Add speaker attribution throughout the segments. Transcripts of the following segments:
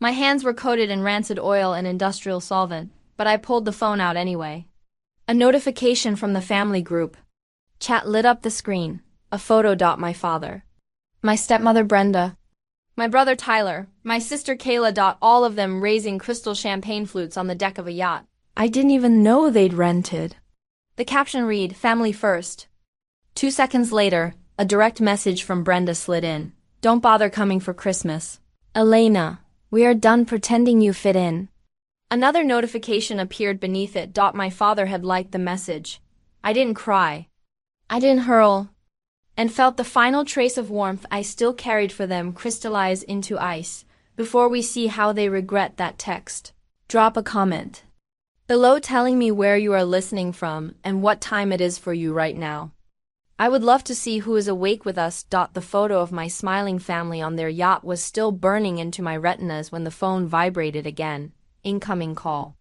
Speaker 1: My hands were coated in rancid oil and industrial solvent, but I pulled the phone out anyway. A notification from the family group chat lit up the screen. A photo. My father, my stepmother Brenda, my brother Tyler, my sister Kayla. All of them raising crystal champagne flutes on the deck of a yacht. I didn't even know they'd rented. The caption read, "Family first." 2 seconds later, a direct message from Brenda slid in. "Don't bother coming for Christmas. Elena, we are done pretending you fit in." Another notification appeared beneath it. My father had liked the message. I didn't cry. I didn't hurl. And felt the final trace of warmth I still carried for them crystallize into ice before we see how they regret that text. Drop a comment below telling me where you are listening from and what time it is for you right now. I would love to see who is awake with us. The photo of my smiling family on their yacht was still burning into my retinas when the phone vibrated again. Incoming call.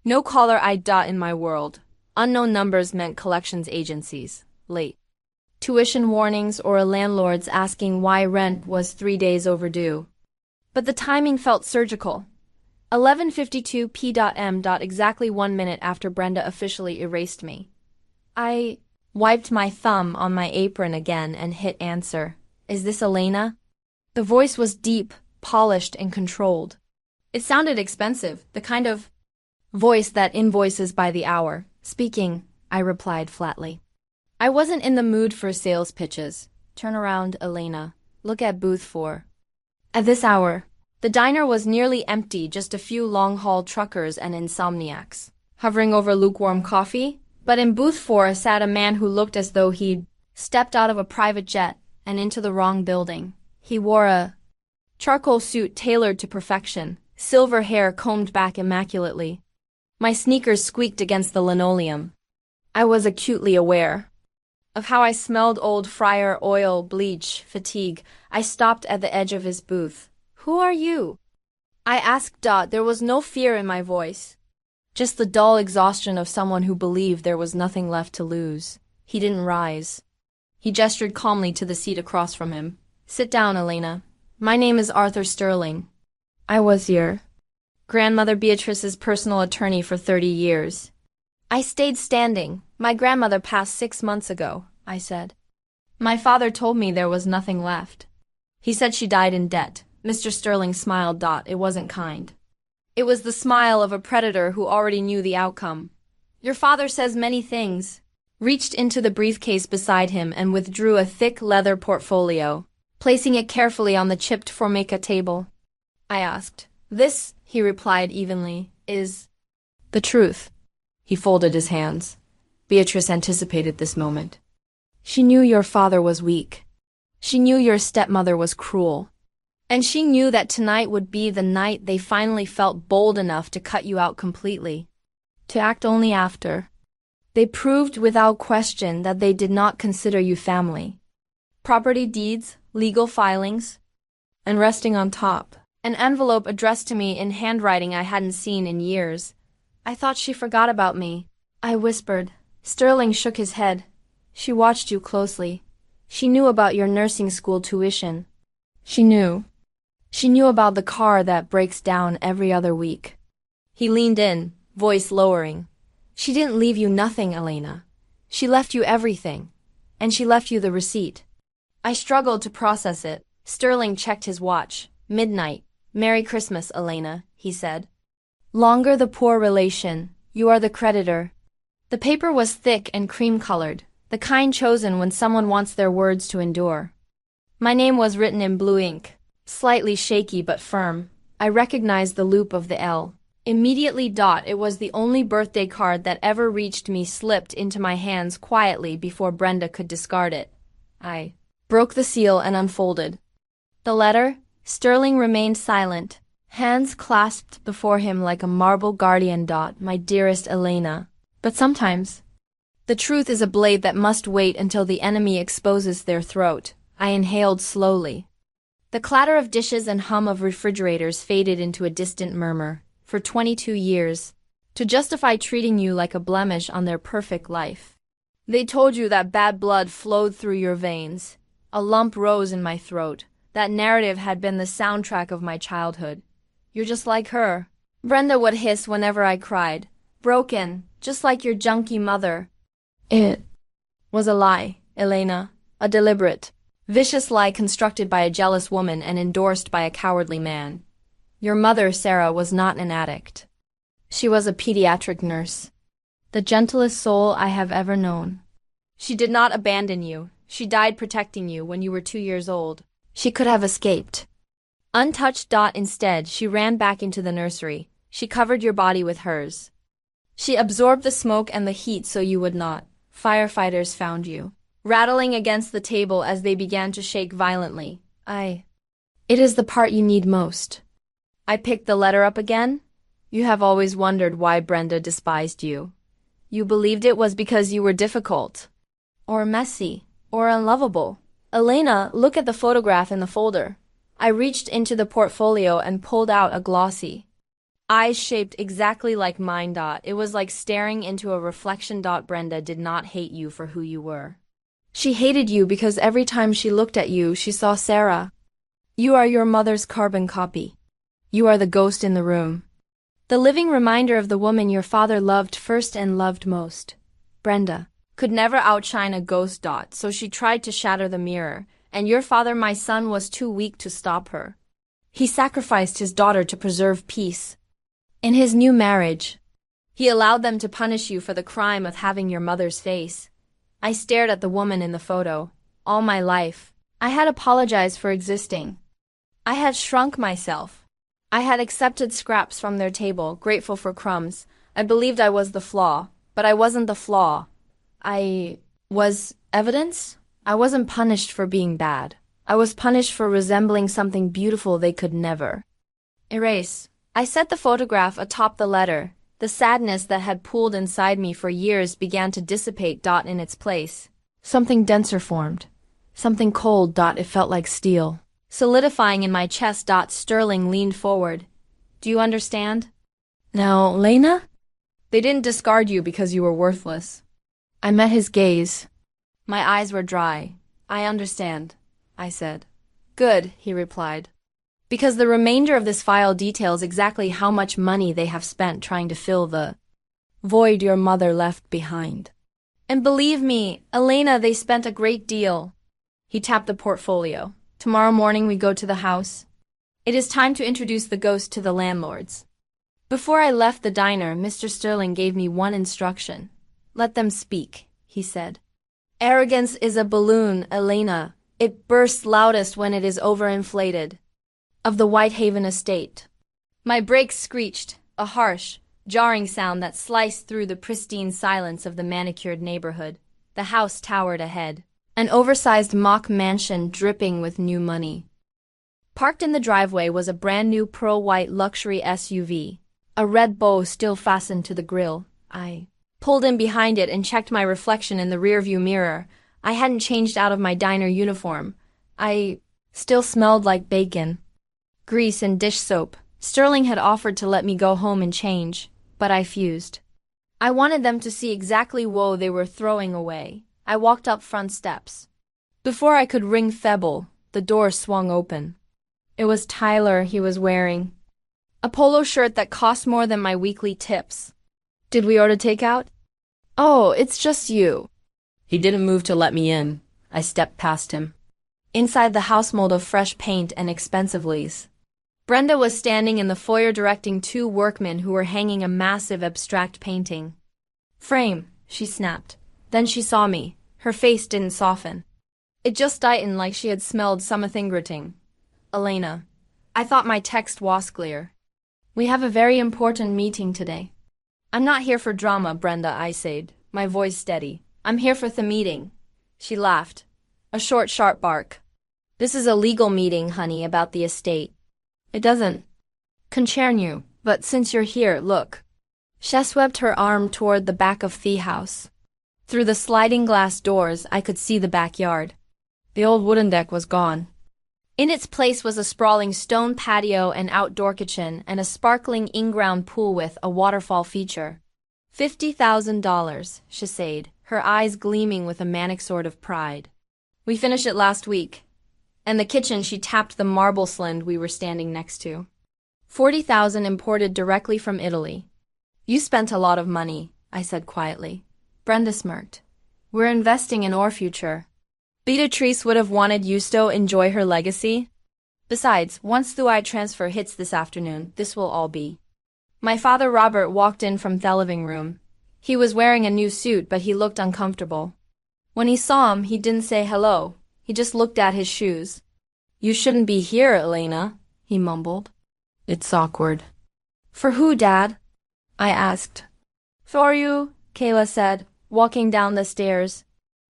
Speaker 1: No caller ID in my world. Unknown numbers meant collections agencies. Late tuition warnings or a landlord's asking why rent was 3 days overdue. But the timing felt surgical. 11:52 p.m. Exactly 1 minute after Brenda officially erased me. I wiped my thumb on my apron again and hit answer. Is this Elena? The voice was deep, polished, and controlled. It sounded expensive, the kind of voice that invoices by the hour. Speaking, I replied flatly. I wasn't in the mood for sales pitches. Turn around, Elena. Look at booth 4. At this hour, the diner was nearly empty, just a few long-haul truckers and insomniacs hovering over lukewarm coffee. But in booth 4 sat a man who looked as though he'd stepped out of a private jet and into the wrong building. He wore a charcoal suit tailored to perfection, silver hair combed back immaculately. My sneakers squeaked against the linoleum. I was acutely aware of how I smelled: old fryer oil, bleach, fatigue. I stopped at the edge of his booth. Who are you? I asked. There was no fear in my voice, just the dull exhaustion of someone who believed there was nothing left to lose. He didn't rise. He gestured calmly to the seat across from him. Sit down, Elena. My name is Arthur Sterling. I was your grandmother Beatrice's personal attorney for 30 years. I stayed standing. My grandmother passed 6 months ago, I said. My father told me there was nothing left. He said she died in debt. Mr. Sterling smiled. It wasn't kind. It was the smile of a predator who already knew the outcome. Your father says many things. Reached into the briefcase beside him and withdrew a thick leather portfolio, placing it carefully on the chipped formica table. I asked. This, he replied evenly, is the truth. He folded his hands. Beatrice anticipated this moment. She knew your father was weak. She knew your stepmother was cruel. And she knew that tonight would be the night they finally felt bold enough to cut you out completely. To act only after they proved without question that they did not consider you family. Property deeds, legal filings, and resting on top, an envelope addressed to me in handwriting I hadn't seen in years. I thought she forgot about me, I whispered. Sterling shook his head. She watched you closely. She knew about your nursing school tuition. She knew. She knew about the car that breaks down every other week. He leaned in, voice lowering. She didn't leave you nothing, Elena. She left you everything. And she left you the receipt. I struggled to process it. Sterling checked his watch. Midnight. Merry Christmas, Elena, he said. Longer the poor relation. You are the creditor. The paper was thick and cream-colored, the kind chosen when someone wants their words to endure. My name was written in blue ink, slightly shaky but firm. I recognized the loop of the L. Immediately. It was the only birthday card that ever reached me. Slipped into my hands quietly before Brenda could discard it. I broke the seal and unfolded the letter. Sterling remained silent, hands clasped before him like a marble guardian. My dearest Elena. But sometimes the truth is a blade that must wait until the enemy exposes their throat. I inhaled slowly. The clatter of dishes and hum of refrigerators faded into a distant murmur. For 22 years, to justify treating you like a blemish on their perfect life. They told you that bad blood flowed through your veins. A lump rose in my throat. That narrative had been the soundtrack of my childhood. You're just like her. Brenda would hiss whenever I cried. Broken, just like your junky mother. It was a lie, Elena. A deliberate, vicious lie constructed by a jealous woman and endorsed by a cowardly man. Your mother, Sarah, was not an addict. She was a pediatric nurse. The gentlest soul I have ever known. She did not abandon you. She died protecting you when you were 2 years old. She could have escaped. Untouched. Instead, she ran back into the nursery. She covered your body with hers. She absorbed the smoke and the heat so you would not. Firefighters found you, rattling against the table as they began to shake violently. It is the part you need most. I picked the letter up again. You have always wondered why Brenda despised you. You believed it was because you were difficult, or messy, or unlovable. Elena, look at the photograph in the folder. I reached into the portfolio and pulled out a glossy. Eyes shaped exactly like mine. It was like staring into a reflection. Brenda did not hate you for who you were. She hated you because every time she looked at you, she saw Sarah. You are your mother's carbon copy. You are the ghost in the room. The living reminder of the woman your father loved first and loved most. Brenda could never outshine a ghost. So she tried to shatter the mirror, and your father, my son, was too weak to stop her. He sacrificed his daughter to preserve peace. In his new marriage, he allowed them to punish you for the crime of having your mother's face. I stared at the woman in the photo. All my life, I had apologized for existing. I had shrunk myself. I had accepted scraps from their table, grateful for crumbs. I believed I was the flaw, but I wasn't the flaw. I was evidence? I wasn't punished for being bad. I was punished for resembling something beautiful they could never erase. I set the photograph atop the letter. The sadness that had pooled inside me for years began to dissipate. In its place, something denser formed. Something cold. It felt like steel, solidifying in my chest. Sterling leaned forward. Do you understand? Now, Lena? They didn't discard you because you were worthless. I met his gaze. My eyes were dry. I understand, I said. Good, he replied. Because the remainder of this file details exactly how much money they have spent trying to fill the void your mother left behind. And believe me, Elena, they spent a great deal. He tapped the portfolio. Tomorrow morning we go to the house. It is time to introduce the ghost to the landlords. Before I left the diner, Mr. Sterling gave me one instruction. Let them speak, he said. Arrogance is a balloon, Elena. It bursts loudest when it is overinflated. Of the Whitehaven estate. My brakes screeched, a harsh, jarring sound that sliced through the pristine silence of the manicured neighborhood. The house towered ahead, an oversized mock mansion dripping with new money. Parked in the driveway was a brand-new pearl-white luxury SUV, a red bow still fastened to the grille. I pulled in behind it and checked my reflection in the rearview mirror. I hadn't changed out of my diner uniform. I still smelled like bacon, grease, and dish soap. Sterling had offered to let me go home and change, but I fused. I wanted them to see exactly what they were throwing away. I walked up front steps. Before I could ring Feble, the door swung open. It was Tyler. He was wearing a polo shirt that cost more than my weekly tips. Did we order takeout? Oh, it's just you. He didn't move to let me in. I stepped past him. Inside the house mold of fresh paint and expensive leaves. Brenda was standing in the foyer directing two workmen who were hanging a massive abstract painting. Frame, she snapped. Then she saw me. Her face didn't soften. It just tightened like she had smelled something gritting. Elena. I thought my text was clear. We have a very important meeting today. I'm not here for drama, Brenda, I said, my voice steady. I'm here for the meeting. She laughed. A short, sharp bark. This is a legal meeting, honey, about the estate. It doesn't concern you, but since you're here, look. She swept her arm toward the back of the house. Through the sliding glass doors, I could see the backyard. The old wooden deck was gone. In its place was a sprawling stone patio and outdoor kitchen and a sparkling in-ground pool with a waterfall feature. $50,000, she said, her eyes gleaming with a manic sort of pride. We finished it last week. And the kitchen, she tapped the marble slind we were standing next to. 40,000 imported directly from Italy. You spent a lot of money, I said quietly. Brenda smirked. We're investing in our future. Beatrice would have wanted Justo enjoy her legacy. Besides, once the wire transfer hits this afternoon, this will all be. My father Robert walked in from the living room. He was wearing a new suit, but he looked uncomfortable. When he saw him, he didn't say hello. He just looked at his shoes. You shouldn't be here, Elena, he mumbled. It's awkward. For who, Dad? I asked. For you, Kayla said, walking down the stairs.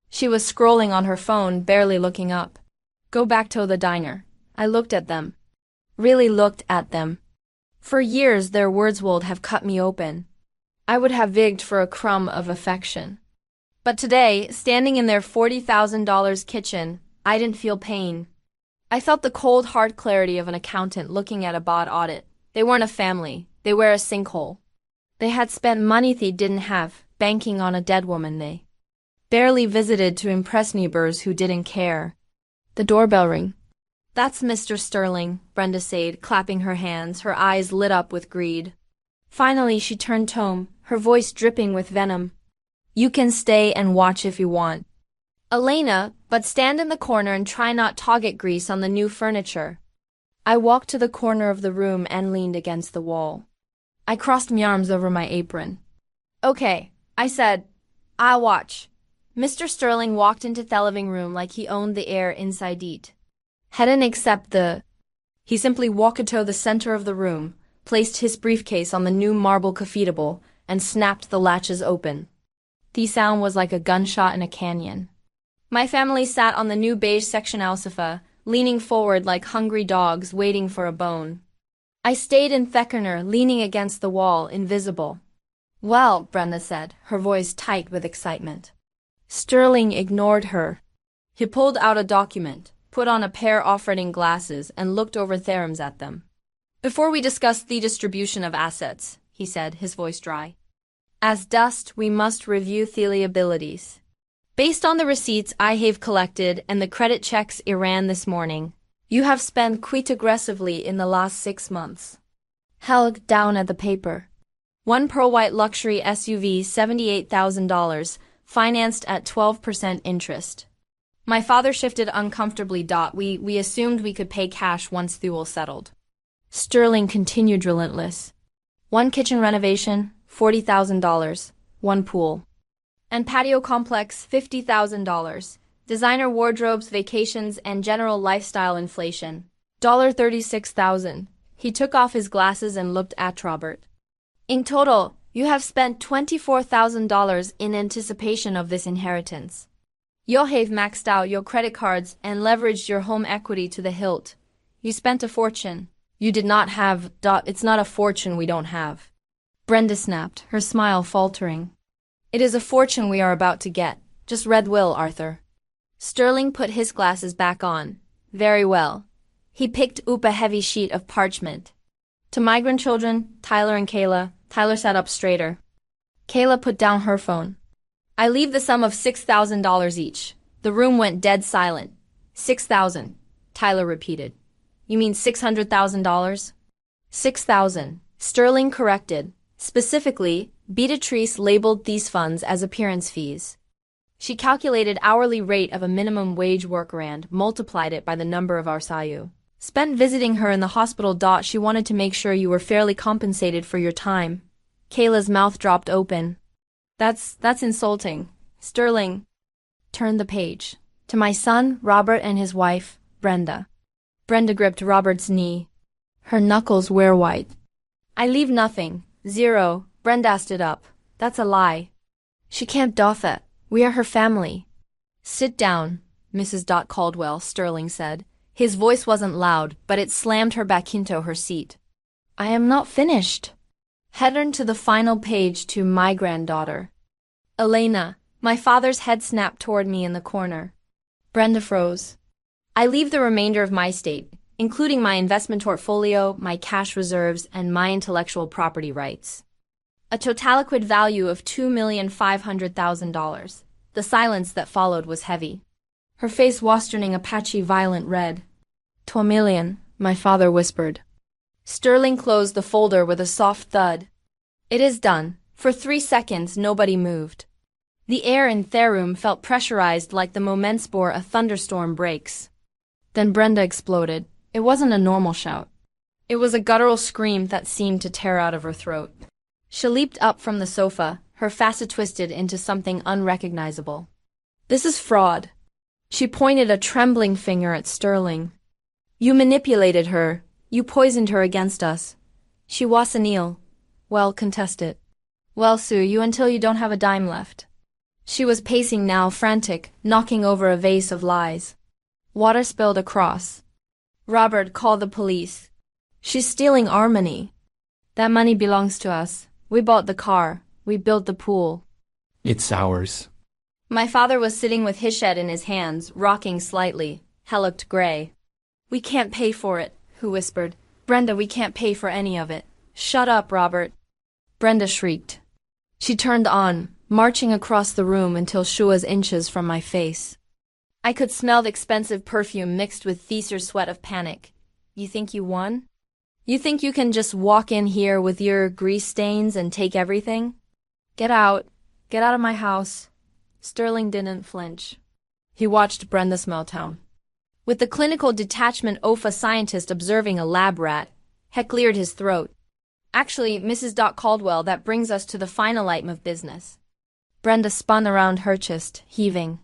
Speaker 1: She was scrolling on her phone, barely looking up. Go back to the diner. I looked at them. Really looked at them. For years their words would have cut me open. I would have begged for a crumb of affection. But today, standing in their $40,000 kitchen, I didn't feel pain. I felt the cold, hard clarity of an accountant looking at a bad audit. They weren't a family. They were a sinkhole. They had spent money they didn't have, banking on a dead woman they barely visited to impress neighbors who didn't care. The doorbell rang. That's Mr. Sterling, Brenda said, clapping her hands, her eyes lit up with greed. Finally she turned home, her voice dripping with venom. You can stay and watch if you want, Elena, but stand in the corner and try not to get grease on the new furniture. I walked to the corner of the room and leaned against the wall. I crossed my arms over my apron. Okay, I said. I'll watch. Mr. Sterling walked into the living room like he owned the air inside it. Hadn't accept the. He simply walked to the center of the room, placed his briefcase on the new marble coffee table, and snapped the latches open. The sound was like a gunshot in a canyon. My family sat on the new beige sectional sofa, leaning forward like hungry dogs waiting for a bone. I stayed in the corner, leaning against the wall, invisible. Well, Brenda said, her voice tight with excitement. Sterling ignored her. He pulled out a document, put on a pair of reading glasses, and looked over theorems at them. Before we discuss the distribution of assets, he said, his voice dry. As dust, we must review the liabilities. Based on the receipts I have collected and the credit checks I ran this morning, you have spent quite aggressively in the last 6 months. Held down at the paper. One pearl white luxury SUV, $78,000, financed at 12% interest. My father shifted uncomfortably. We assumed we could pay cash once the all settled. Sterling continued relentless. One kitchen renovation, $40,000. One pool and patio complex, $50,000. Designer wardrobes, vacations, and general lifestyle inflation, $36,000. He took off his glasses and looked at Robert. In total, you have spent $24,000 in anticipation of this inheritance. You have maxed out your credit cards and leveraged your home equity to the hilt. You spent a fortune. You did not have. It's not a fortune we don't have. Brenda snapped, her smile faltering. It is a fortune we are about to get. Just read will, Arthur. Sterling put his glasses back on. Very well. He picked up a heavy sheet of parchment. To my grandchildren, Tyler and Kayla. Tyler sat up straighter. Kayla put down her phone. I leave the sum of $6,000 each. The room went dead silent. 6,000, Tyler repeated. You mean $600,000? 6,000, Sterling corrected. Specifically, Beatrice labeled these funds as appearance fees. She calculated hourly rate of a minimum wage worker and multiplied it by the number of hours you spent visiting her in the hospital. She wanted to make sure you were fairly compensated for your time. Kayla's mouth dropped open. That's insulting. Sterling turned the page. To my son, Robert, and his wife, Brenda. Brenda gripped Robert's knee. Her knuckles were white. I leave nothing. Zero. Brenda stood up. That's a lie. She can't do that. We are her family. Sit down, Mrs. Caldwell, Sterling said. His voice wasn't loud, but it slammed her back into her seat. I am not finished. Head to the final page to my granddaughter. Elena. My father's head snapped toward me in the corner. Brenda froze. I leave the remainder of my estate, including my investment portfolio, my cash reserves, and my intellectual property rights. A total liquid value of $2,500,000. The silence that followed was heavy. Her face was turning a patchy violet red. $2 million, my father whispered. Sterling closed the folder with a soft thud. It is done. For 3 seconds, nobody moved. The air in their room felt pressurized like the moments before a thunderstorm breaks. Then Brenda exploded. It wasn't a normal shout. It was a guttural scream that seemed to tear out of her throat. She leaped up from the sofa, her facet twisted into something unrecognizable. This is fraud. She pointed a trembling finger at Sterling. You manipulated her. You poisoned her against us. She was anil. Well, contest it. Well, sue you until you don't have a dime left. She was pacing now, frantic, knocking over a vase of lies. Water spilled across. Robert, call the police. She's stealing our money. That money belongs to us. We bought the car. We built the pool.
Speaker 2: It's ours.
Speaker 1: My father was sitting with his head in his hands, rocking slightly. He looked gray. We can't pay for it, he whispered. Brenda, we can't pay for any of it. Shut up, Robert. Brenda shrieked. She turned on, marching across the room until she was inches from my face. I could smell the expensive perfume mixed with Theser's sweat of panic. You think you won? You think you can just walk in here with your grease stains and take everything? Get out. Get out of my house. Sterling didn't flinch. He watched Brenda Meltdown. With the clinical detachment of a scientist observing a lab rat, he cleared his throat. Actually, Mrs. Caldwell, that brings us to the final item of business. Brenda spun around her chest, heaving.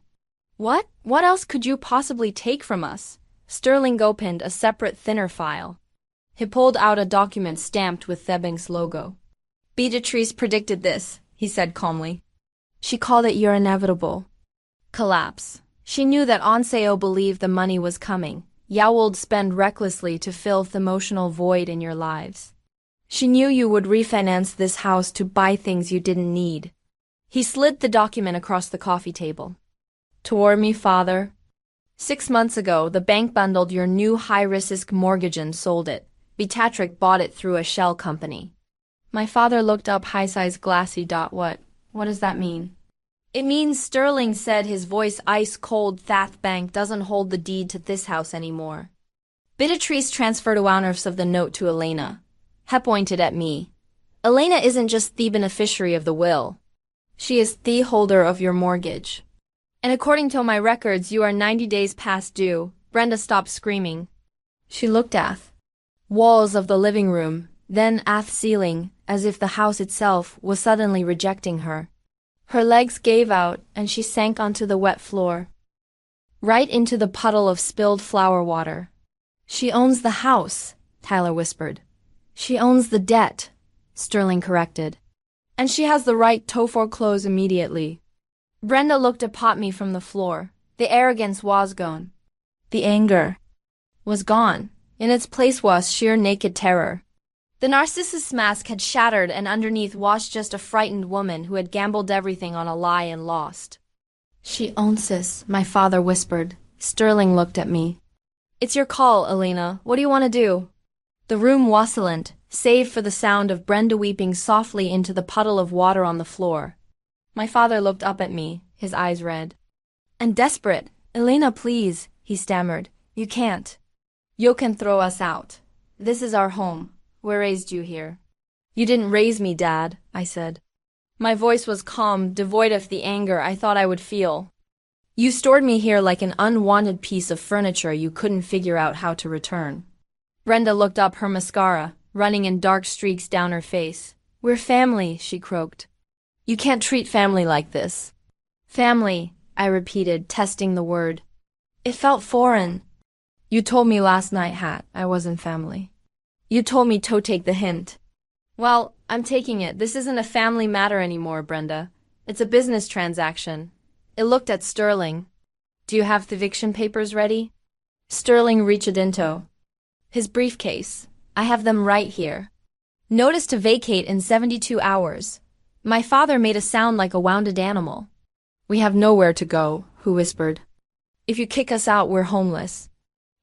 Speaker 1: What? What else could you possibly take from us? Sterling opened a separate, thinner file. He pulled out a document stamped with Thebank's logo. Beatrice predicted this, he said calmly. She called it your inevitable collapse. She knew that Onseo believed the money was coming. You would spend recklessly to fill the emotional void in your lives. She knew you would refinance this house to buy things you didn't need. He slid the document across the coffee table. Toward me, father. 6 months ago, the bank bundled your new high-risk mortgage and sold it. Beatrice bought it through a shell company. My father looked up high-sized glassy. What does that mean? It means Sterling said, his voice ice-cold. That bank doesn't hold the deed to this house anymore. Beatrice transferred owners of the note to Elena. He pointed at me. Elena isn't just the beneficiary of the will. She is the holder of your mortgage. And according to my records, you are 90 days past due. Brenda stopped screaming. She looked at walls of the living room, then at ceiling, as if the house itself was suddenly rejecting her. Her legs gave out, and she sank onto the wet floor. Right into the puddle of spilled flower water. She owns the house, Tyler whispered. She owns the debt, Sterling corrected. And she has the right to foreclose immediately. Brenda looked upon me from the floor. The arrogance was gone. The anger was gone. In its place was sheer naked terror. The Narcissus mask had shattered, and underneath was just a frightened woman who had gambled everything on a lie and lost. She owns this, my father whispered. Sterling looked at me. It's your call, Elena. What do you want to do? The room was silent, save for the sound of Brenda weeping softly into the puddle of water on the floor. My father looked up at me, his eyes red. And desperate. Elena, please, he stammered. You can't. You can throw us out. This is our home. We raised you here. You didn't raise me, Dad, I said. My voice was calm, devoid of the anger I thought I would feel. You stored me here like an unwanted piece of furniture you couldn't figure out how to return. Brenda looked up, her mascara running in dark streaks down her face. We're family, she croaked. You can't treat family like this. Family, I repeated, testing the word. It felt foreign. You told me last night, Hat, I wasn't family. You told me to take the hint. Well, I'm taking it. This isn't a family matter anymore, Brenda. It's a business transaction. It looked at Sterling. Do you have the eviction papers ready? Sterling reached into his briefcase. I have them right here. Notice to vacate in 72 hours. My father made a sound like a wounded animal. We have nowhere to go, who whispered. If you kick us out, we're homeless.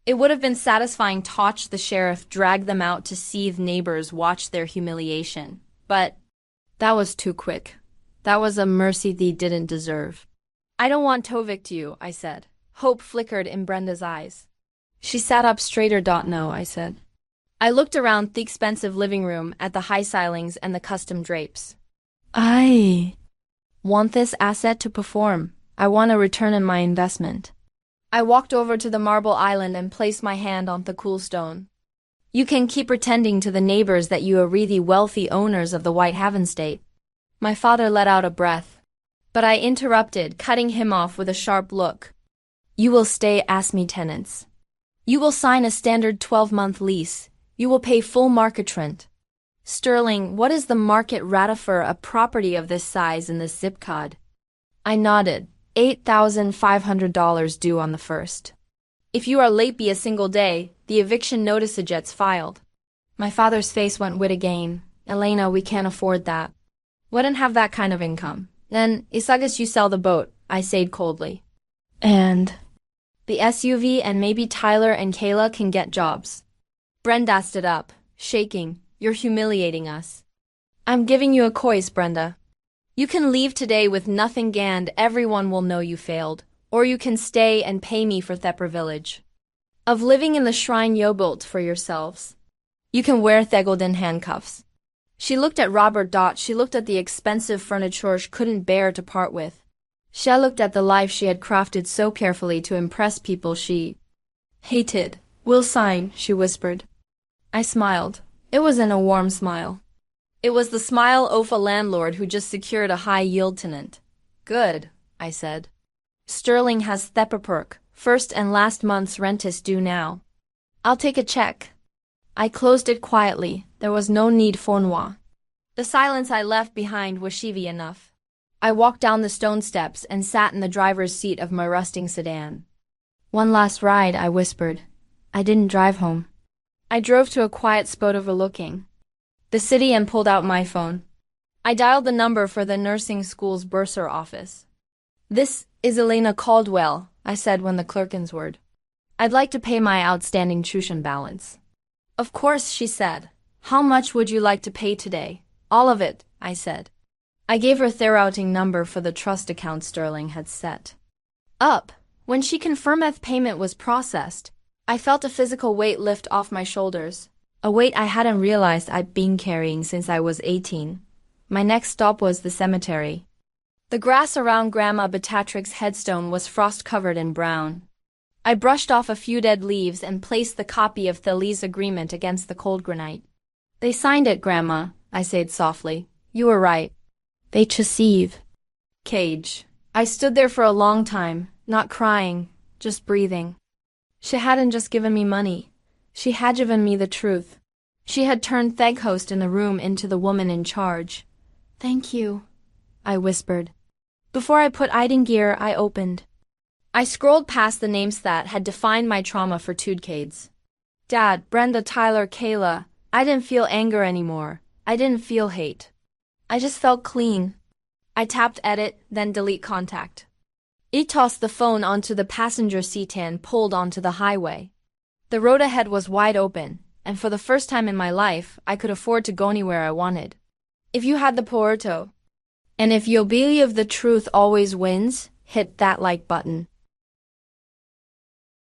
Speaker 1: It would have been satisfying to watch the sheriff drag them out to see the neighbors watch their humiliation. But that was too quick. That was a mercy thee didn't deserve. I don't want to evict you, I said. Hope flickered in Brenda's eyes. She sat up straighter. No, I said. I looked around the expensive living room at the high ceilings and the custom drapes.
Speaker 3: I
Speaker 1: Want this asset to perform. I want a return on my investment. I walked over to the marble island and placed my hand on the cool stone. You can keep pretending to the neighbors that you are really wealthy owners of the Whitehaven estate. My father let out a breath. But I interrupted, cutting him off with a sharp look. You will stay as me tenants. You will sign a standard 12-month lease. You will pay full market rent. Sterling, what is the market rate for a property of this size in this zip code? I nodded. $8,500 due on the 1st. If you are late by a single day, the eviction notice gets filed. My father's face went white again. Elena, we can't afford that. Wouldn't have that kind of income. Then, isagus you sell the boat, I said coldly.
Speaker 3: and
Speaker 1: The SUV and maybe Tyler and Kayla can get jobs. Brenda stood up, shaking. You're humiliating us. I'm giving you a choice, Brenda. You can leave today with nothing and everyone will know you failed. Or you can stay and pay me for the privilege of living in the shrine you built for yourselves. You can wear the golden handcuffs. She looked at Robert. She looked at the expensive furniture she couldn't bear to part with. She looked at the life she had crafted so carefully to impress people she hated. We'll sign, she whispered. I smiled. It wasn't a warm smile. It was the smile of a landlord who just secured a high-yield tenant. Good, I said. Sterling has the paperwork. First and last month's rent is due now. I'll take a check. I closed it quietly. There was no need for moi. The silence I left behind was sheavy enough. I walked down the stone steps and sat in the driver's seat of my rusting sedan. One last ride, I whispered. I didn't drive home. I drove to a quiet spot overlooking the city and pulled out my phone. I dialed the number for the nursing school's bursar office. This is Elena Caldwell, I said when the clerk answered. I'd like to pay my outstanding tuition balance. Of course, she said. How much would you like to pay today? All of it, I said. I gave her the routing number for the trust account Sterling had set up. When she confirmed that payment was processed, I felt a physical weight lift off my shoulders, a weight I hadn't realized I'd been carrying since I was 18. My next stop was the cemetery. The grass around Grandma Beatrix's headstone was frost-covered in brown. I brushed off a few dead leaves and placed the copy of the lease agreement against the cold granite. They signed it, Grandma, I said softly. You were right. They receive. Cage. I stood there for a long time, not crying, just breathing. She hadn't just given me money. She had given me the truth. She had turned the host in the room into the woman in charge. Thank you, I whispered. Before I put it in gear, I opened. I scrolled past the names that had defined my trauma for 2 decades. Dad, Brenda, Tyler, Kayla. I didn't feel anger anymore. I didn't feel hate. I just felt clean. I tapped edit, then delete contact. It tossed the phone onto the passenger seat and pulled onto the highway. The road ahead was wide open, and for the first time in my life, I could afford to go anywhere I wanted. If you had the Puerto, and if you believe the truth always wins, hit that like button.